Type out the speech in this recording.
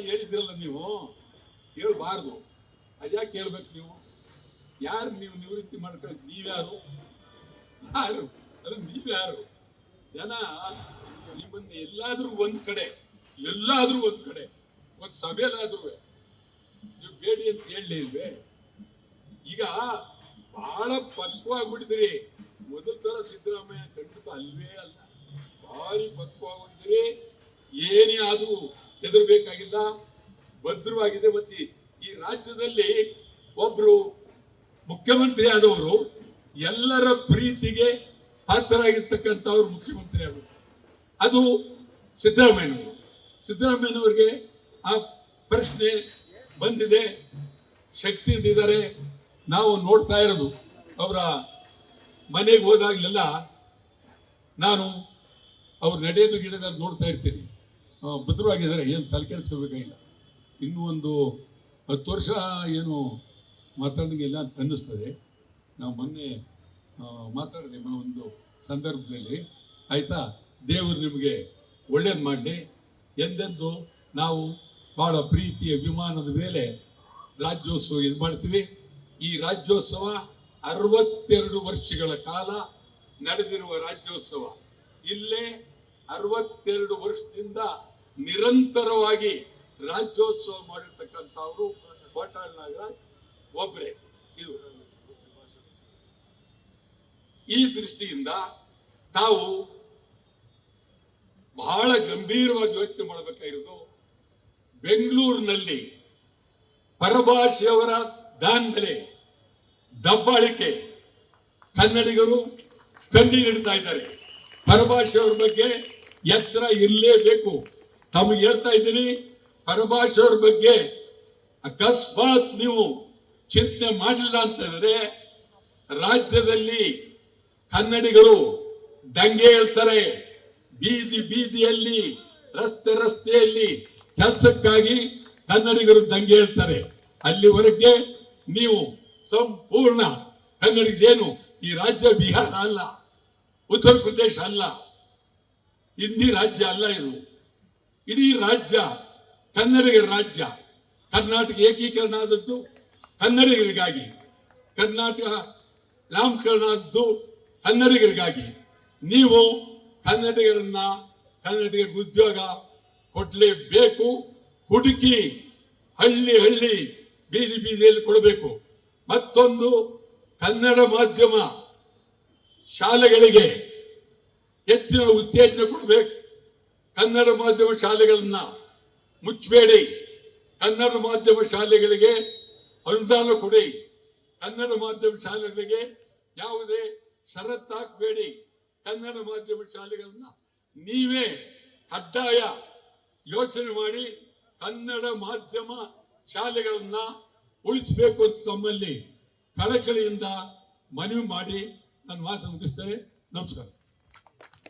ಹೇಳಿದ್ರಲ್ಲ ನೀವು, ಹೇಳ್ಬಾರ್ದು. ಅದ್ಯಾಕೆ ಹೇಳ್ಬೇಕು ನೀವು? ಯಾರು ನೀವು ನಿವೃತ್ತಿ ಮಾಡ್ಕೊಳ್ಳಿ? ನೀವ್ಯಾರು? ಯಾರು ಅಲ್ಲ, ನೀವ್ಯಾರು? ಜನ ನಿಮ್ಮನ್ನ ಎಲ್ಲಾದ್ರೂ ಒಂದ್ ಕಡೆ ಒಂದ್ ಸಭೆಯಲ್ಲಾದ್ರೂ ನೀವು ಬೇಡಿ ಅಂತ ಹೇಳಲೇ ಇಲ್ವೇ? ಈಗ ಬಹಳ ಪಕ್ವಾಗ್ಬಿಟ್ಟಿದ್ರಿ. ಮೊದಲ ತರ ಸಿದ್ದರಾಮಯ್ಯ ಖಂಡಿತ ಅಲ್ವೇ ಅಲ್ಲ, ಭಾರಿ ಪಕ್ವಾಗ್ಬಿಟ್ಟಿದ್ರಿ. ಏನೇ ಆದ್ರೂ ಹೆದರ್ಬೇಕಾಗಿಲ್ಲ, ಭದ್ರವಾಗಿದೆ. ಮತ್ತೆ ಈ ರಾಜ್ಯದಲ್ಲಿ ಒಬ್ರು ಮುಖ್ಯಮಂತ್ರಿ ಆದವರು ಎಲ್ಲರ ಪ್ರೀತಿಗೆ ಪಾತ್ರರಾಗಿರ್ತಕ್ಕಂಥವ್ರು ಮುಖ್ಯಮಂತ್ರಿ ಆಗೋದು, ಅದು ಸಿದ್ದರಾಮಯ್ಯನವರಿಗೆ ಆ ಪ್ರಶ್ನೆ ಬಂದಿದೆ, ಶಕ್ತಿಯಿಂದ ಇದ್ದಾರೆ. ನಾವು ನೋಡ್ತಾ ಇರೋದು, ಅವರ ಮನೆಗೆ ಹೋದಾಗ್ಲೆಲ್ಲ ನಾನು ಅವ್ರು ನಡೆಯೋದು ಗಿಡದಲ್ಲಿ ನೋಡ್ತಾ ಇರ್ತೀನಿ. ಭದ್ರವಾಗಿದ್ದಾರೆ, ಏನು ತಲೆ ಕೆಡಿಸ್ಕೋಬೇಕಾಗಿಲ್ಲ. ಇನ್ನೂ ಒಂದು 10 ವರ್ಷ ಏನು ಮಾತಾಡೋಂಗಿಲ್ಲ ಅಂತ ಅನ್ನಿಸ್ತದೆ. ನಾವು ಮೊನ್ನೆ ಮಾತಾಡಿದೆ ಒಂದು ಸಂದರ್ಭದಲ್ಲಿ, ಆಯಿತಾ? ದೇವರು ನಿಮಗೆ ಒಳ್ಳೇದು ಮಾಡಲಿ. ಎಂದೆಂದು ನಾವು ಭಾಳ ಪ್ರೀತಿ ಅಭಿಮಾನದ ಮೇಲೆ ರಾಜ್ಯೋತ್ಸವ ಇದು ಮಾಡ್ತೀವಿ. ಈ ರಾಜ್ಯೋತ್ಸವ 62 ವರ್ಷಗಳ ಕಾಲ ನಡೆದಿರುವ ರಾಜ್ಯೋತ್ಸವ. ಇಲ್ಲೇ 62 ವರ್ಷದಿಂದ ನಿರಂತರವಾಗಿ ರಾಜ್ಯೋತ್ಸವ ಮಾಡಿರ್ತಕ್ಕಂಥವ್ರು ವಾಟಾಳ್ ನಾಗರಾಜ್ ಒಬ್ರೆ. ಇದು ಈ ದೃಷ್ಟಿಯಿಂದ ತಾವು ಬಹಳ ಗಂಭೀರವಾಗಿ ಯೋಚನೆ ಮಾಡಬೇಕಾಗಿರೋದು, ಬೆಂಗಳೂರಿನಲ್ಲಿ ಪರಭಾಷೆಯವರ ದಾಂಧಲೆ, ದಬ್ಬಾಳಿಕೆ, ಕನ್ನಡಿಗರು ಕಣ್ಣೀರಿಡ್ತಾ ಇದ್ದಾರೆ. ಪರಭಾಷೆಯವರ ಬಗ್ಗೆ ಎಚ್ಚರ ಇರಲೇಬೇಕು. ತಮಗೆ ಹೇಳ್ತಾ ಇದ್ದೀನಿ, ಪರಭಾಷೆಯವರ ಬಗ್ಗೆ ಅಕಸ್ಮಾತ್ ನೀವು ಚಿಂತನೆ ಮಾಡಲಿಲ್ಲ ಅಂತಂದ್ರೆ ರಾಜ್ಯದಲ್ಲಿ ಕನ್ನಡಿಗರು ದಂಗೆ ಹೇಳ್ತಾರೆ. ಬೀದಿಯಲ್ಲಿ, ರಸ್ತೆಯಲ್ಲಿ ಕೆಲಸಕ್ಕಾಗಿ ಕನ್ನಡಿಗರು ದಂಗೆ ಹೇಳ್ತಾರೆ. ಅಲ್ಲಿವರೆಗೆ ನೀವು ಸಂಪೂರ್ಣ ಕನ್ನಡಿಗರೇನು, ಈ ರಾಜ್ಯ ಬಿಹಾರ ಅಲ್ಲ, ಉತ್ತರ ಪ್ರದೇಶ ಅಲ್ಲ, ಹಿಂದಿ ರಾಜ್ಯ ಅಲ್ಲ, ಇದು ಇಡೀ ರಾಜ್ಯ ಕನ್ನಡಿಗರ ರಾಜ್ಯ. ಕರ್ನಾಟಕ ಏಕೀಕರಣ ಆದದ್ದು ಕನ್ನಡಿಗರಿಗಾಗಿ, ಕರ್ನಾಟಕ ನಾಮಕರಣ ಆದದ್ದು ಕನ್ನಡಿಗರಿಗಾಗಿ. ನೀವು ಕನ್ನಡಿಗರಿಗೆ ಉದ್ಯೋಗ ಕೊಡ್ಲೇಬೇಕು. ಹುಡುಕಿ ಹಳ್ಳಿ ಬೀದಿಯಲ್ಲಿ ಕೊಡಬೇಕು. ಮತ್ತೊಂದು, ಕನ್ನಡ ಮಾಧ್ಯಮ ಶಾಲೆಗಳಿಗೆ ಹೆಚ್ಚಿನ ಉತ್ತೇಜನ ಕೊಡಬೇಕು. ಕನ್ನಡ ಮಾಧ್ಯಮ ಶಾಲೆಗಳನ್ನ ಮುಚ್ಚಬೇಡಿ. ಕನ್ನಡ ಮಾಧ್ಯಮ ಶಾಲೆಗಳಿಗೆ ಅನುದಾನ ಕೊಡಿ. ಕನ್ನಡ ಮಾಧ್ಯಮ ಶಾಲೆಗಳಿಗೆ ಯಾವುದೇ ಷರತ್ತು ಹಾಕಬೇಡಿ. ಕನ್ನಡ ಮಾಧ್ಯಮ ಶಾಲೆಗಳನ್ನ ನೀವೇ ಕಡ್ಡಾಯ ಯೋಚನೆ ಮಾಡಿ ಕನ್ನಡ ಮಾಧ್ಯಮ ಶಾಲೆಗಳನ್ನ ಉಳಿಸಬೇಕು ಅಂತ ತಮ್ಮಲ್ಲಿ ಕಳಕಳಿಯಿಂದ ಮನವಿ ಮಾಡಿ ನನ್ನ ಮಾತು ಮುಗಿಸ್ತೇನೆ. ನಮಸ್ಕಾರ.